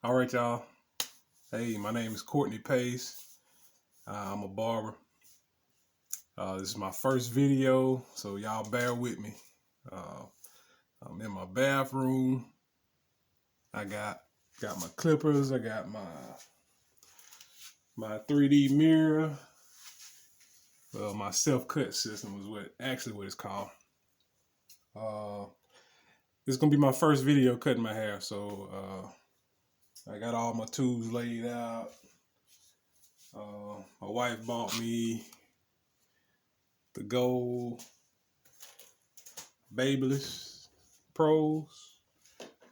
All right, y'all. Hey, my name is Courtney Pace. I'm a barber. This is my first video, so y'all bear with me. Uh, I'm in my bathroom. I got my clippers. I got my 3D mirror. Well, my self-cut system is what it's called. This is gonna be my first video cutting my hair, so I got all my tools laid out. My wife bought me the gold Babyliss Pros.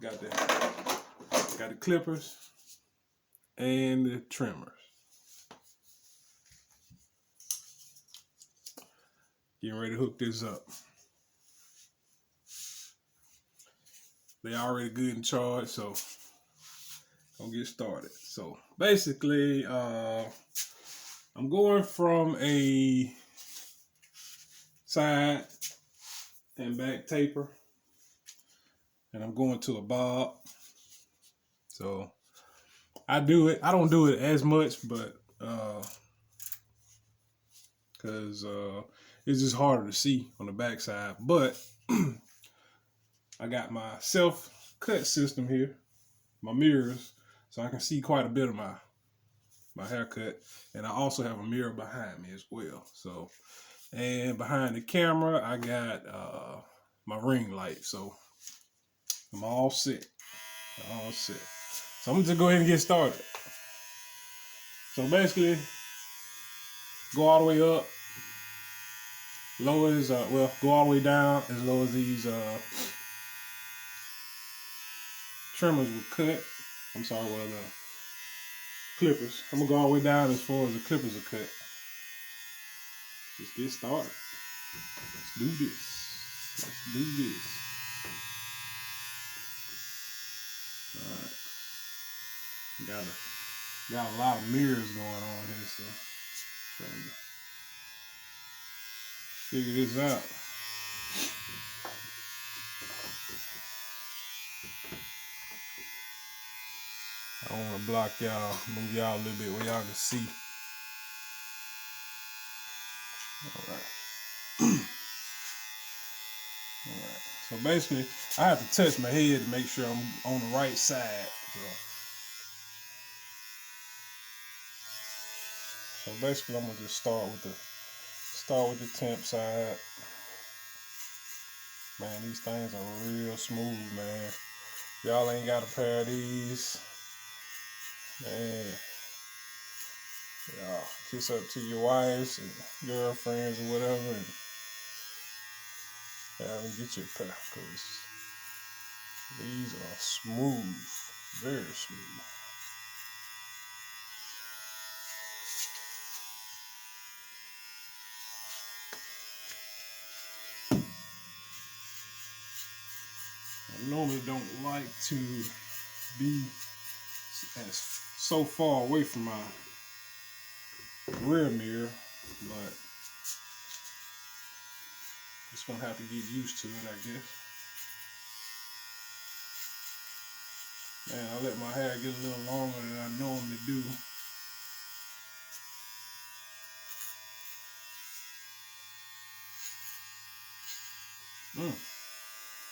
Got the clippers and the trimmers. Getting ready to hook this up. They already good and charged, so gonna get started. So basically, I'm going from a side and back taper, and I'm going to a bob. So I do it. I don't do it as much, but because it's just harder to see on the back side. But I got my self-cut system here, my mirrors, so I can see quite a bit of my haircut. And I also have a mirror behind me as well. So, and behind the camera, I got my ring light. So I'm all set. All set. So I'm gonna just go ahead and get started. So basically, go all the way up, low as well, go all the way down as low as these trimmers will cut. I'm sorry, well, the clippers. I'm gonna go all the way down as far as the clippers are cut. Let's get started. Let's do this. Let's do this. All right. Got a lot of mirrors going on here, so trying to figure this out. I don't want to block y'all, move y'all a little bit where y'all can see. All right. All right. So basically, I have to touch my head to make sure I'm on the right side. So basically, I'm gonna just start with the temp side. Man, these things are real smooth, man. Y'all ain't got a pair of these, man. Y'all kiss up to your wives and girlfriends or whatever, and have them get you a pair, because these are smooth, very smooth. I normally don't like to be so far away from my rear mirror, but just gonna have to get used to it, I guess. Man, I let my hair get a little longer than I normally do.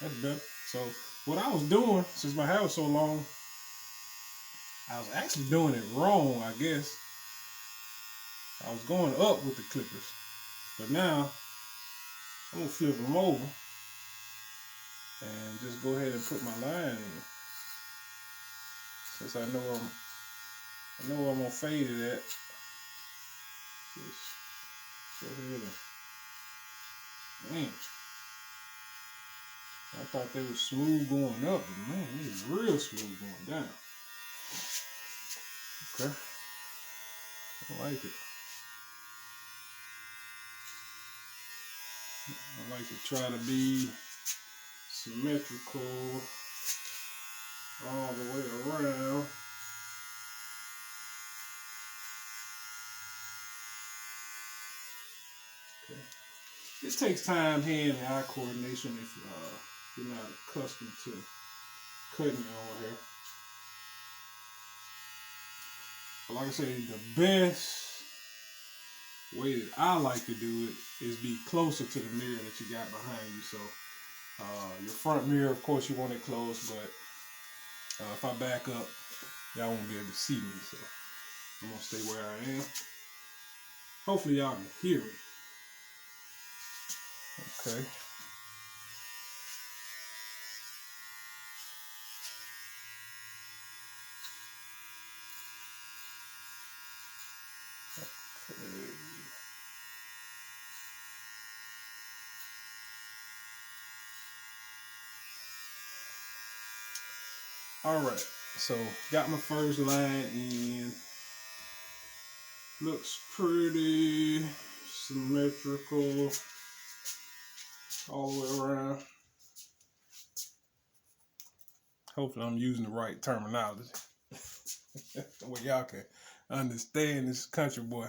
That's better. So what I was doing, since my hair was so long, I was actually doing it wrong, I guess. I was going up with the clippers, but now I'm gonna flip them over and just go ahead and put my line in. Since I know where I'm gonna fade it at. Just go ahead and, man, I thought they were smooth going up, but man, they was real smooth going down. Okay, I like it. I like to try to be symmetrical all the way around. Okay. It takes time, hand and eye coordination if you're not accustomed to cutting your own hair. But like I said, the best way that I like to do it is be closer to the mirror that you got behind you. So your front mirror, of course, you want it close, but if I back up, y'all won't be able to see me. So I'm gonna stay where I am. Hopefully y'all can hear me. Okay. All right, so got my first line in. Looks pretty symmetrical all the way around. Hopefully I'm using the right terminology. Well, y'all can understand this country boy.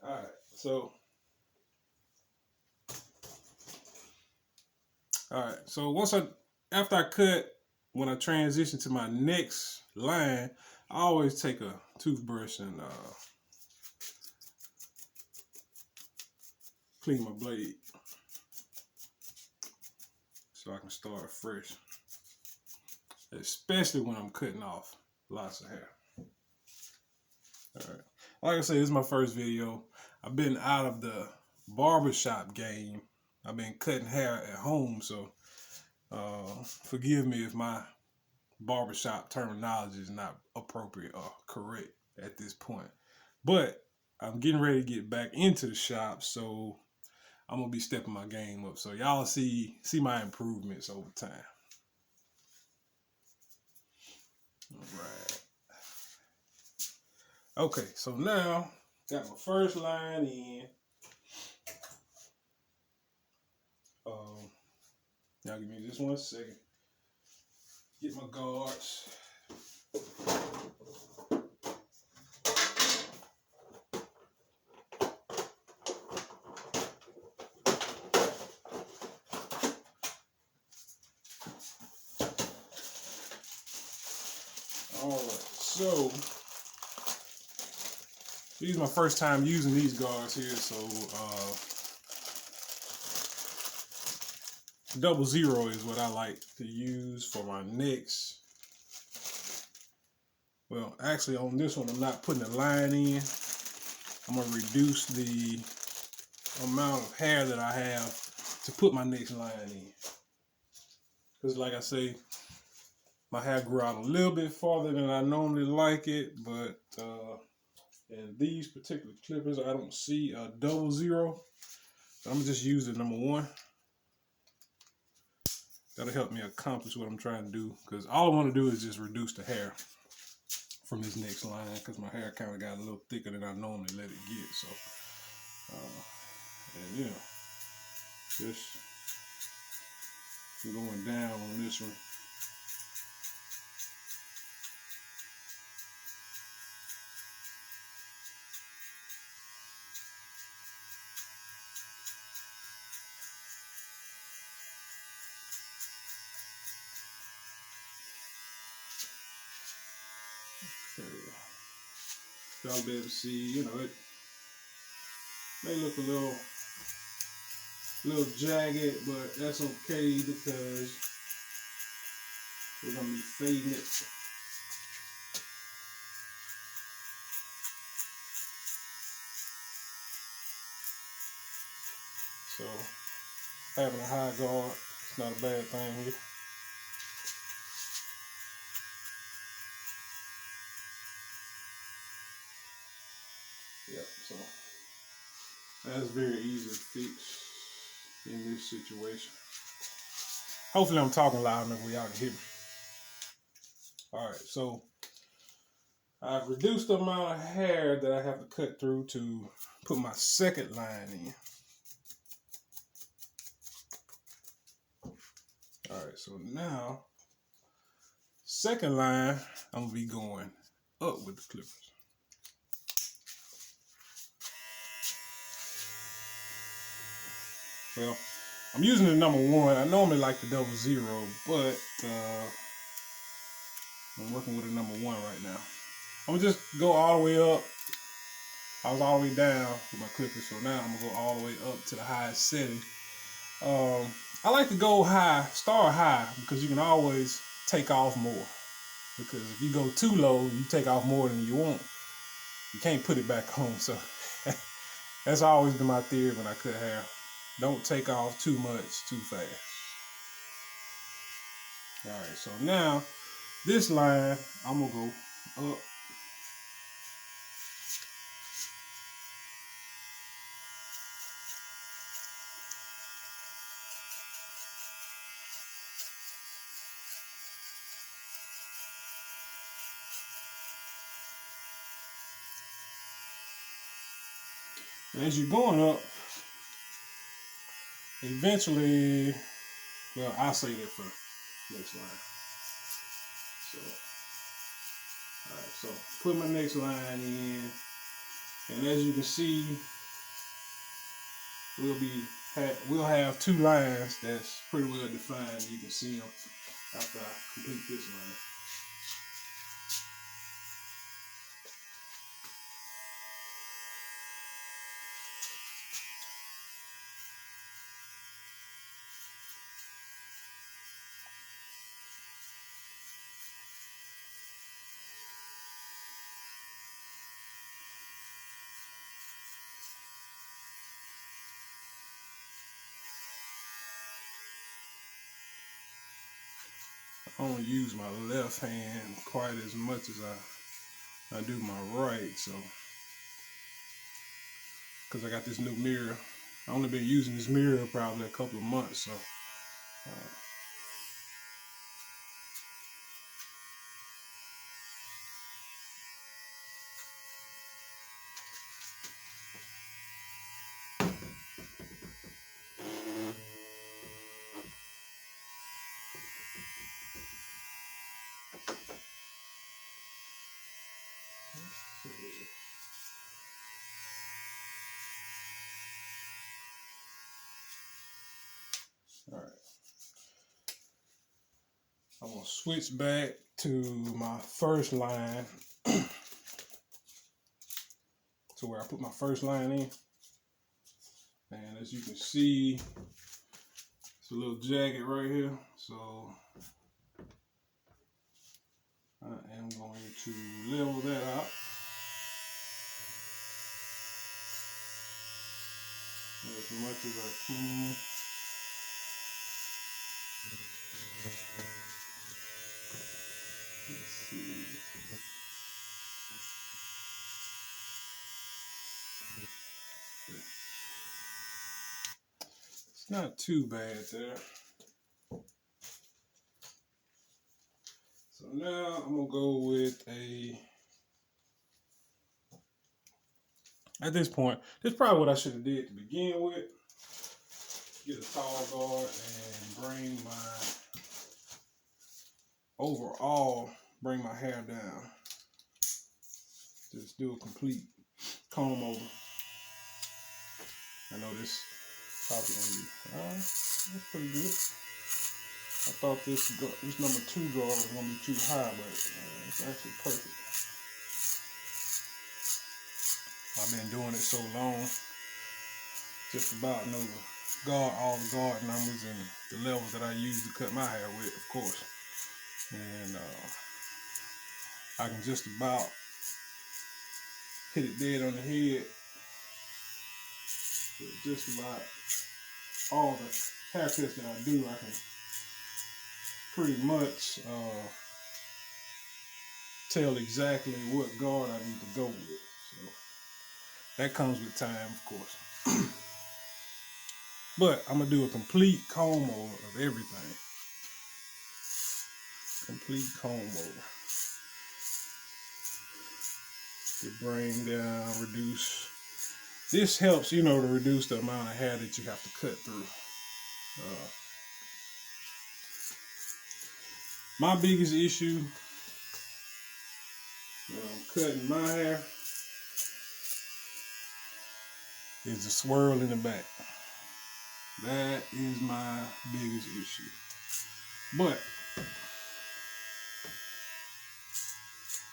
All right, so after I cut, when I transition to my next line, I always take a toothbrush and clean my blade so I can start fresh, especially when I'm cutting off lots of hair. All right, like I said, this is my first video. I've been out of the barbershop game. I've been cutting hair at home, so forgive me if my barbershop terminology is not appropriate or correct at this point. But I'm getting ready to get back into the shop, so I'm gonna be stepping my game up. So y'all see my improvements over time. All right. Okay, so now got my first line in. Y'all give me just 1 second. Get my guards. All right, so this is my first time using these guards here, so 00 is what I like to use for my necks. Well, actually on this one, I'm not putting a line in. I'm gonna reduce the amount of hair that I have to put my next line in. Because like I say, my hair grew out a little bit farther than I normally like it, but in these particular clippers, I don't see a 00. So I'm gonna just use the number 1. That'll help me accomplish what I'm trying to do, because all I want to do is just reduce the hair from this next line, because my hair kind of got a little thicker than I normally let it get. So, and you know, just going down on this one. Okay. Y'all be able to see, you know, it may look a little jagged, but that's okay because we're gonna be fading it. So having a high guard, it's not a bad thing here. Yep, so that's very easy to fix in this situation. Hopefully I'm talking loud enough where y'all can hear me. All right, so I've reduced the amount of hair that I have to cut through to put my second line in. All right, so now, second line, I'm gonna be going up with the clippers. Well, I'm using the number 1. I normally like the 00, but I'm working with a number 1 right now. I'm gonna just go all the way up. I was all the way down with my clippers, so now I'm gonna go all the way up to the highest setting. I like to go high, start high, because you can always take off more. Because if you go too low, you take off more than you want. You can't put it back on. So that's always been my theory when I cut hair. Don't take off too much too fast. All right, so now this line, I'm gonna go up. And as you're going up, eventually, well, I'll say that for next line. So, all right, so put my next line in, and as you can see, we'll have two lines that's pretty well defined. You can see them after I complete this line. I don't use my left hand quite as much as I do my right, so because I got this new mirror. I only been using this mirror probably a couple of months, so all right. I'm gonna switch back to my first line, to where I put my first line in, and as you can see, it's a little jagged right here, so I am going to level that out as much as I can. Let's see. It's not too bad there. So now I'm gonna go with at this point, this is probably what I should have did to begin with. Get a tall guard and bring my hair down. Just do a complete comb over. I know this probably gonna be, that's pretty good. I thought this number 2 guard was gonna be too high, but it's actually perfect. I've been doing it so long, just about know all the guard numbers and the levels that I use to cut my hair with, of course. And I can just about hit it dead on the head with just about all the haircuts that I do. I can pretty much tell exactly what guard I need to go with. So that comes with time, of course. But I'm gonna do a complete comb over of everything. Complete comb over to bring down, reduce. This helps, to reduce the amount of hair that you have to cut through. My biggest issue when I'm cutting my hair is the swirl in the back. That is my biggest issue. But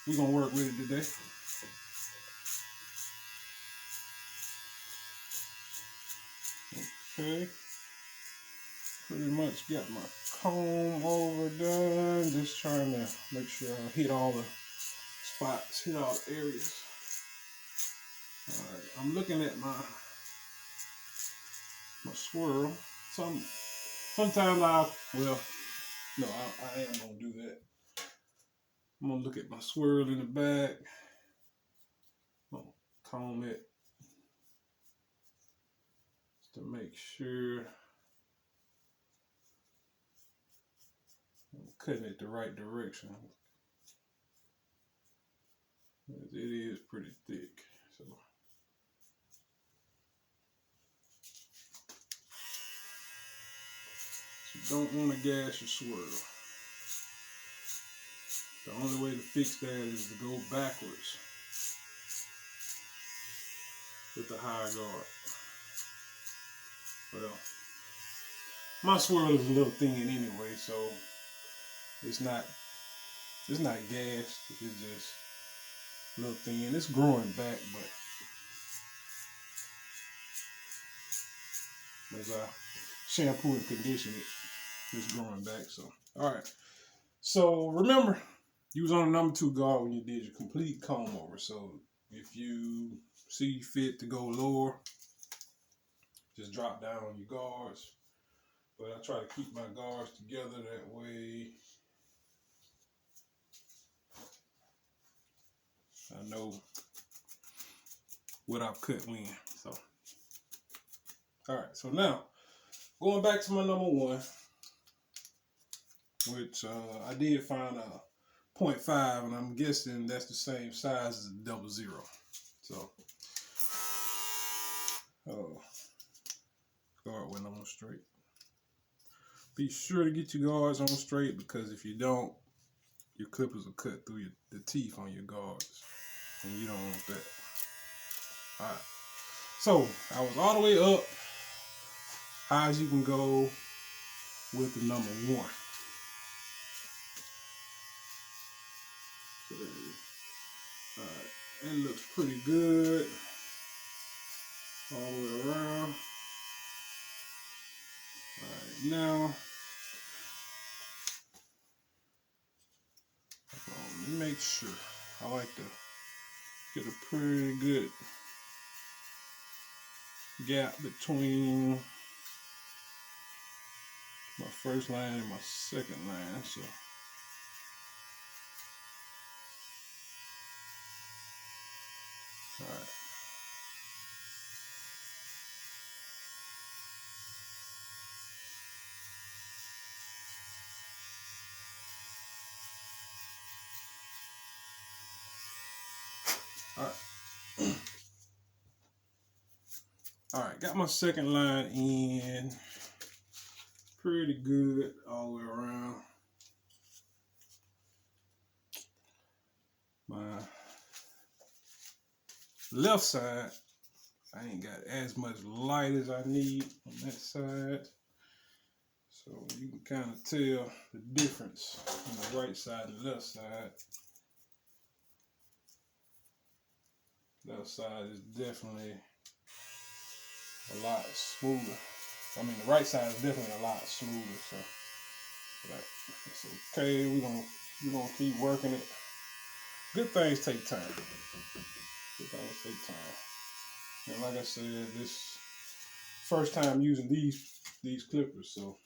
we're gonna work with it today. Okay. Pretty much got my comb over done. Just trying to make sure I hit all the spots, hit all the areas. Alright, I'm looking at my swirl. Sometimes I am gonna do that. I'm gonna look at my swirl in the back. I'm gonna comb it just to make sure I'm cutting it the right direction. It is pretty thick, so. You don't want to gas your swirl. The only way to fix that is to go backwards with the high guard. Well, my swirl is a little thin anyway, so it's not gassed. It's just a little thin. It's growing back, but as I shampoo and condition it, it's growing back. So, all right. So remember, you was on a number 2 guard when you did your complete comb over. So if you see fit to go lower, just drop down on your guards. But I try to keep my guards together that way. I know what I've cut when. So, all right. So now, going back to my number 1, which I did find a 0.5, and I'm guessing that's the same size as a 00. So, guard went on straight. Be sure to get your guards on straight, because if you don't, your clippers will cut through the teeth on your guards, and you don't want that. All right. So I was all the way up, high as you can go with the number 1. Okay. All right. It looks pretty good all the way around. All right, now let me make sure. I like to get a pretty good gap between my first line and my second line. So all right. All right. All right, got my second line in pretty good all the way around. My left side, I ain't got as much light as I need on that side. So you can kind of tell the difference on the right side and the left side. Left side is definitely a lot smoother. I mean, the right side is definitely a lot smoother. So, like, it's okay. We're gonna keep working it. Good things take time. Good things take time. And like I said, this first time using these clippers, so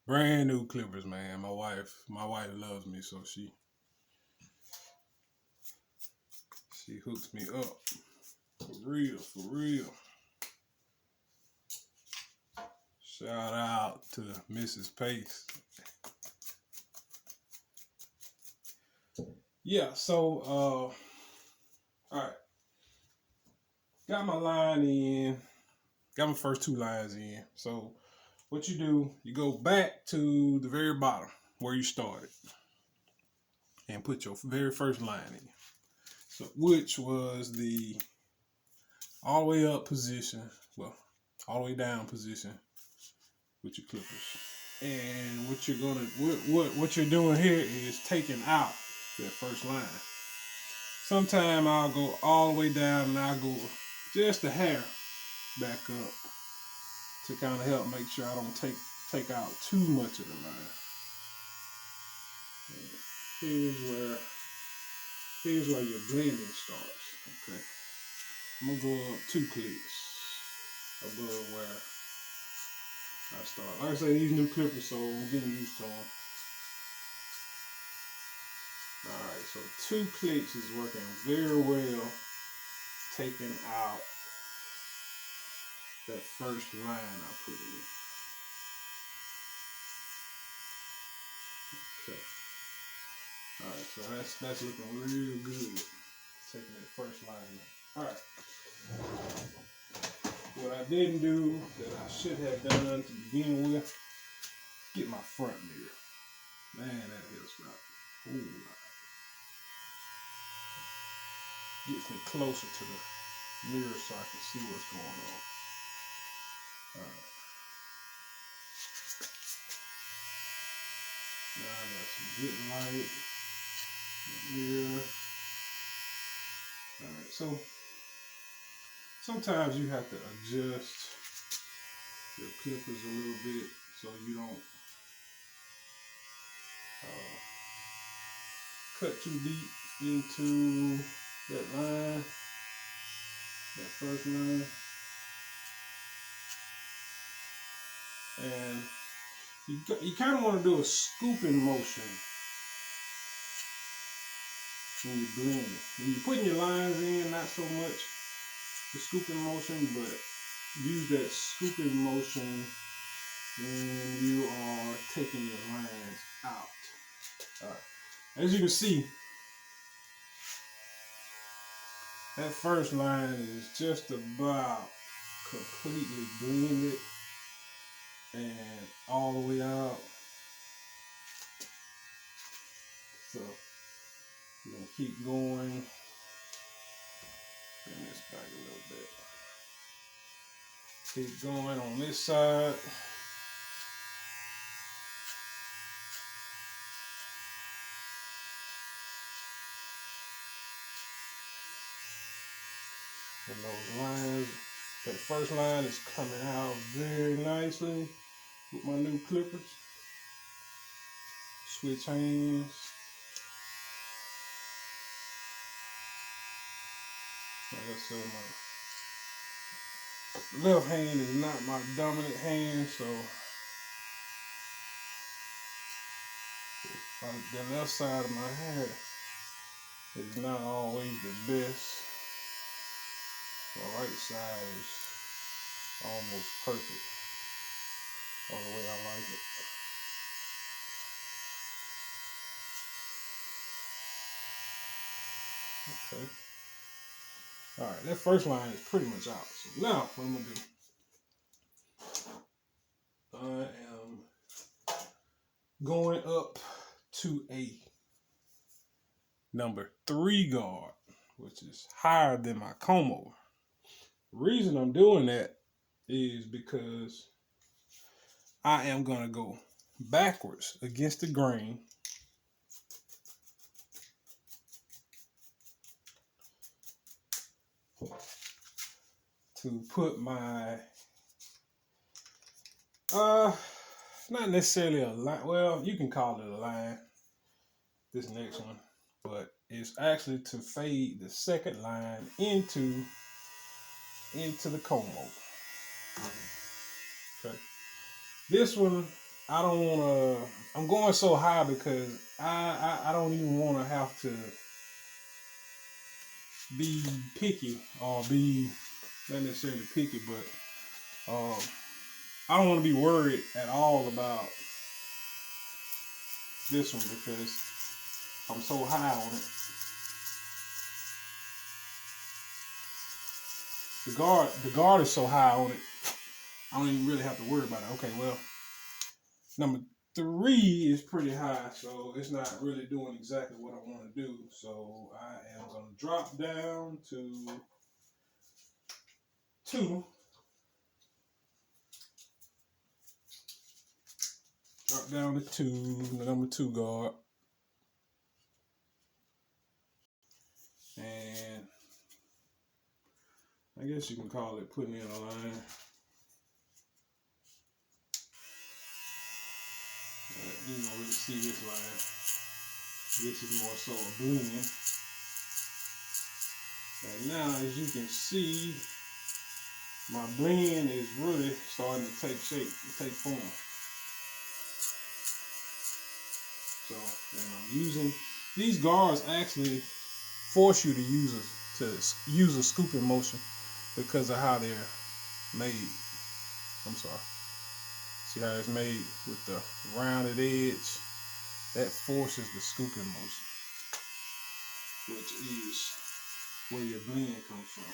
brand new clippers, man. My wife loves me, so she hooks me up for real. Shout out to Mrs. Pace. Yeah, so all right. Got my line in. Got my first 2 lines in. So what you do, you go back to the very bottom where you started and put your very first line in. So which was the all the way up position, well, all the way down position with your clippers. And what you're doing here is taking out that first line. Sometimes I'll go all the way down and I'll go just a hair back up to kind of help make sure I don't take out too much of the line. Here's where your blending starts. Okay, I'm gonna go up 2 clicks above where I start. Like I say, these new clippers, so I'm getting used to them. Alright, so 2 clicks is working very well, taking out that first line I put in. Okay. Alright, so that's looking real good, taking that first line out. Alright. What I didn't do that I should have done to begin with, get my front mirror. Man, that helps out a whole lot. Gets me closer to the mirror so I can see what's going on. Alright. Now I got some good light. Mirror. Alright, so sometimes you have to adjust your clippers a little bit so you don't cut too deep into that line, that first line. And you kind of want to do a scooping motion when you blend it. When you're putting your lines in, not so much the scooping motion, but use that scooping motion when you are taking your lines out. As you can see, that first line is just about completely blended and all the way out. So you're gonna keep going. Bring this back a little bit. Keep going on this side. And those lines, that first line is coming out very nicely with my new clippers. Switch hands. Like I said, my left hand is not my dominant hand, so the left side of my hair is not always the best. My right side is almost perfect, all the way I like it. Okay. Alright, that first line is pretty much out. So now, what I'm going to do, I am going up to a number 3 guard, which is higher than my comb over. The reason I'm doing that is because I am going to go backwards against the grain to put my not necessarily a line, well, you can call it a line, this next one, but it's actually to fade the second line into the comb over. Okay, this one I don't want to, I'm going so high because I don't even want to have to be picky, or be not necessarily picky, but I don't want to be worried at all about this one because I'm so high on it. The guard is so high on it, I don't even really have to worry about it. Okay, well, number 3 is pretty high, so it's not really doing exactly what I want to do. So I am going to drop down to 2. Drop down to 2, the number 2 guard. I guess you can call it putting in a line. You don't really see this line. This is more so a blend. And now, as you can see, my blend is really starting to take shape, to take form. So, and I'm using these guards actually force you to use a scooping motion because of how they're made. I'm sorry. See how it's made with the rounded edge? That forces the scooping motion, which is where your blend comes from.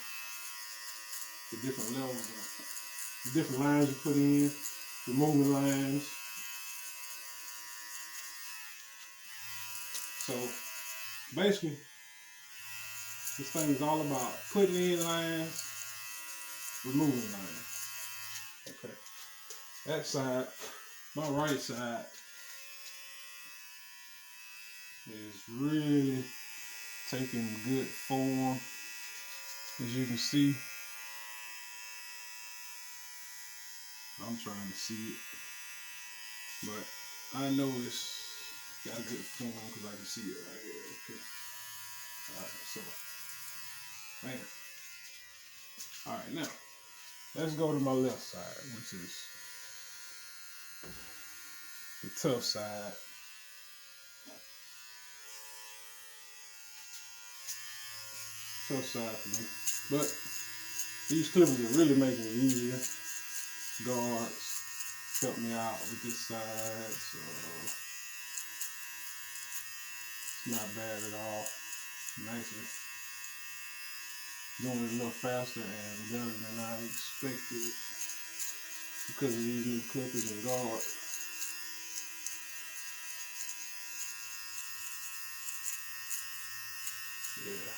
The different levels, the different lines you put in, removing lines. So basically, this thing is all about putting in lines, removing lines. Okay. That side, my right side, is really taking good form. As you can see, I'm trying to see it, but I know it's got a good form because I can see it right here. Okay. Alright, so, man. Alright, now, let's go to my left side, which is the tough side. Tough side for me. But these clippers are really making it easier. Guards help me out with this side, so it's not bad at all. Nicely. Doing it a little faster and better than I expected because of these new clippers and guards. Yeah,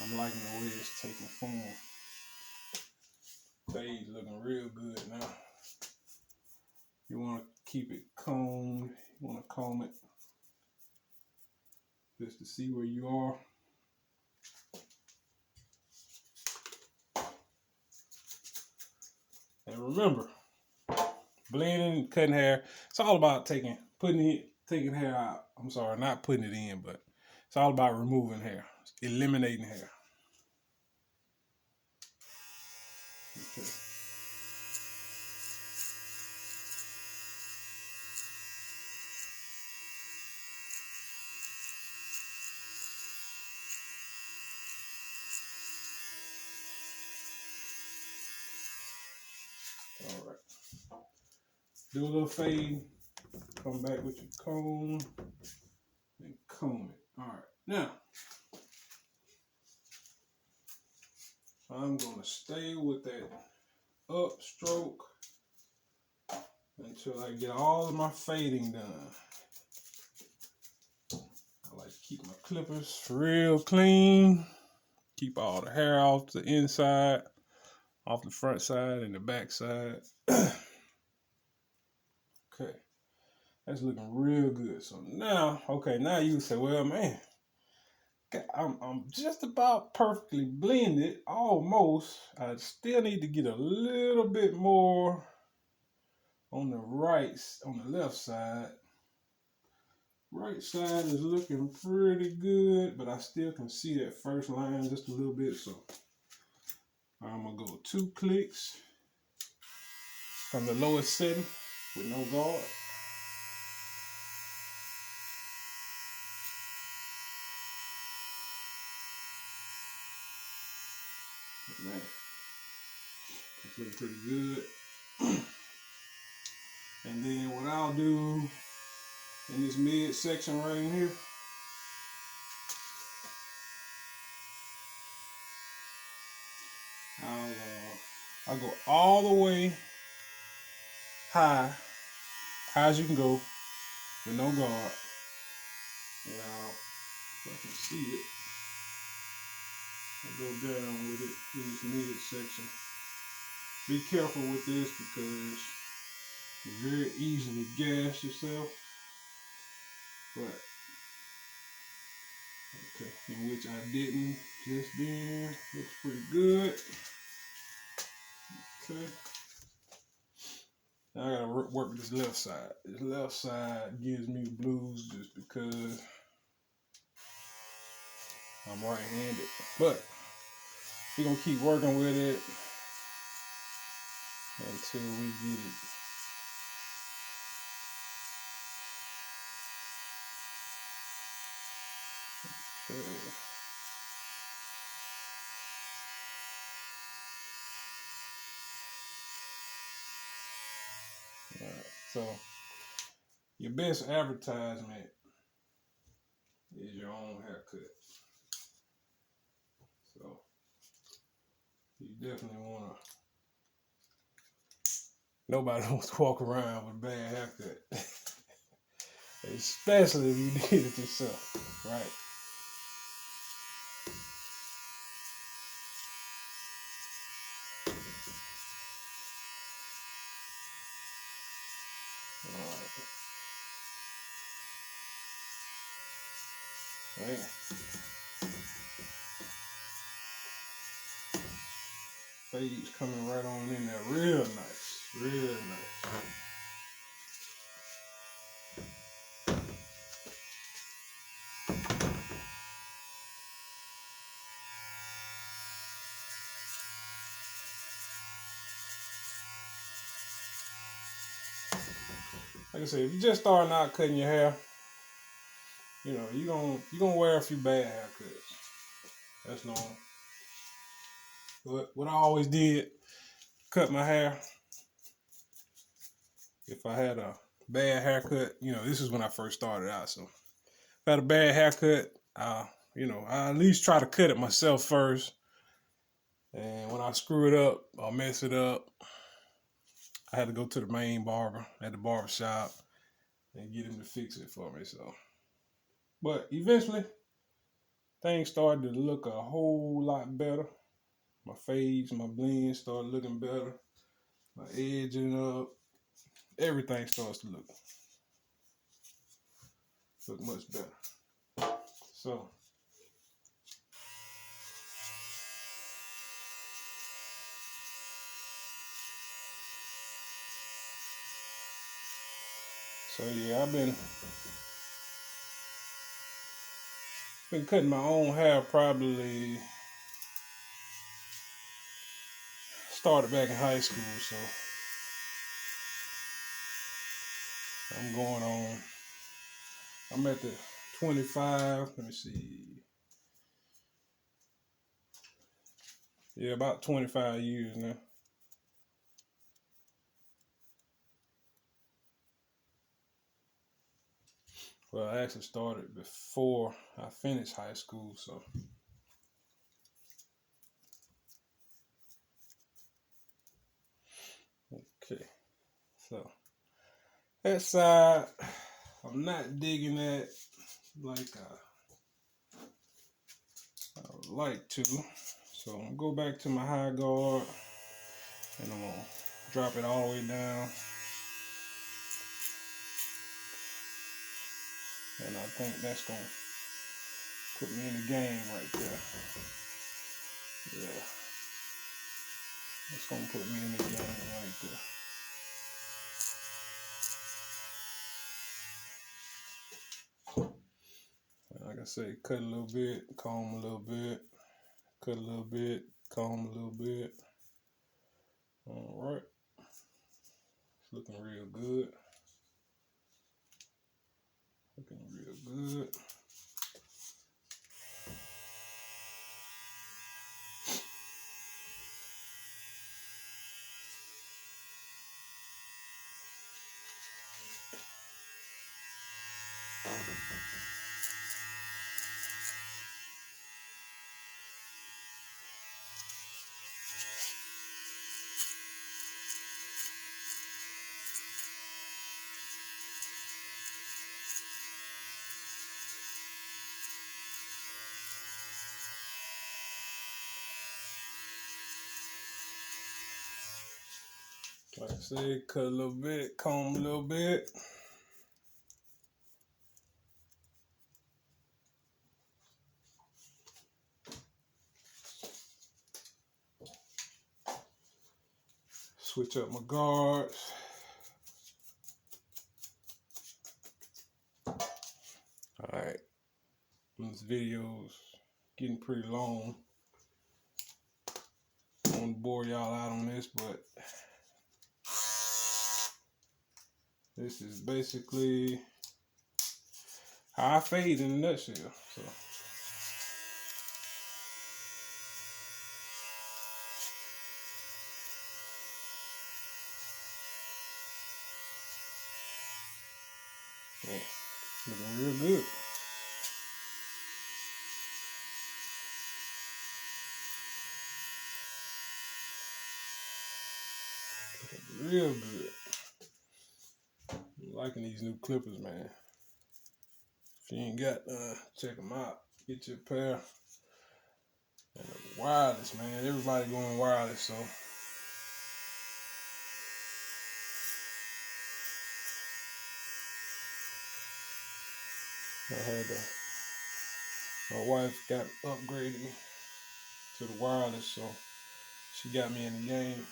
I'm liking the way it's taking form. Fade's looking real good now. You want to keep it combed. You want to comb it just to see where you are. And remember, blending, cutting hair, it's all about taking hair out. I'm sorry, not putting it in, but it's all about removing hair, eliminating hair. Okay. All right. Do a little fade. Come back with your comb and comb it. All right. Now, I'm gonna stay with that upstroke until I get all of my fading done. I like to keep my clippers real clean. Keep all the hair off the inside, off the front side and the back side. Okay, that's looking real good. So now, okay, now you say, well, man, I'm just about perfectly blended, almost. I still need to get a little bit more on the left side. Right side is looking pretty good, but I still can see that first line just a little bit. So I'm gonna go 2 clicks from the lowest setting with no guard. Man, it's looking pretty good. And then what I'll do in this mid section right in here, I'll go all the way high as you can go with no guard. Now, if I can see it, I'll go down with it in this mid section. Be careful with this because you very easily gas yourself. But Okay, in which I didn't just then. Looks pretty good. Okay. Now I gotta work with this left side. This left side gives me the blues just because I'm right-handed. But we're gonna keep working with it until we get it. Okay. All right. So your best advertisement is your own haircut. So you definitely wanna. Nobody wants to walk around with a bad haircut, especially if you did it yourself, right? All right. Fades coming right on in there, real nice, real nice. Like I said, if you're just starting out cutting your hair, you know you're gonna wear a few bad haircuts. That's normal. But what I always did, cut my hair. If I had a bad haircut, this is when I first started out. So if I had a bad haircut, I at least try to cut it myself first. And when I screw it up or mess it up, I had to go to the main barber at the barber shop and get him to fix it for me. So, but eventually, things started to look a whole lot better. My fades, my blends started looking better. My edging up, everything starts to look much better. So yeah, I've been cutting my own hair probably started back in high school, so I'm at the 25, let me see. Yeah, about 25 years now. Well, I actually started before I finished high school, so. Okay, so that side, I'm not digging that like I would like to. So I'm gonna go back to my high guard and I'm gonna drop it all the way down. And I think that's gonna put me in the game right there. Yeah. That's gonna put me in the game right there. Like I say, cut a little bit, comb a little bit, cut a little bit, comb a little bit. All right. It's looking real good. Looking real good. Like I said, cut a little bit, comb a little bit. switch up my guards. Alright. This video's getting pretty long. I don't want to bore y'all out on this, but this is basically how I fade in a nutshell. So yeah, looking real good. Looking real good. I'm liking these new clippers, man. If you ain't got check them out. Get your pair. And the wireless, man. Everybody going wireless, so my wife got upgraded me to the wireless, so she got me in the game.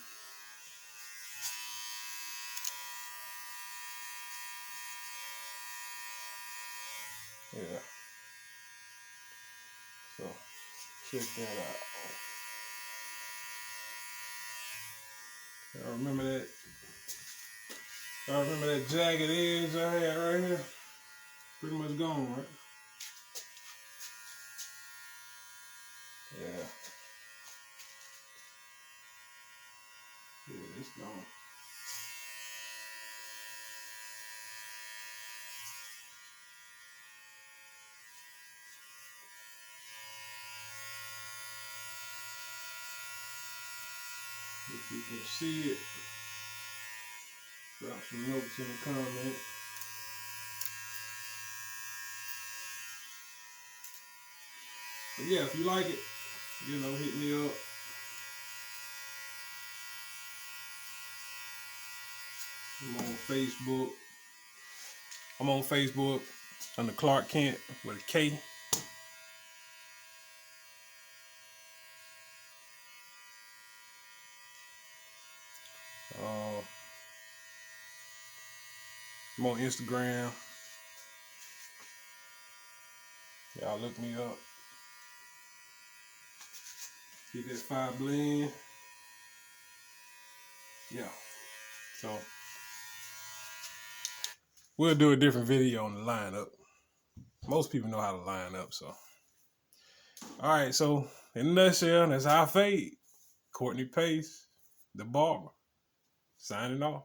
Yeah. So check that out. I remember that jagged edge I had right here. Pretty much gone, right? Yeah. Yeah, it's gone. If you can see it, drop some notes in the comments. But yeah, if you like it, you know, hit me up. I'm on Facebook under Clark Kent with a K. I'm on Instagram. Y'all look me up. Get that 5 blend. Yeah. So we'll do a different video on the lineup. Most people know how to line up, so. Alright, so in a nutshell, that's how I fade. Courtney Pace, the barber, signing off.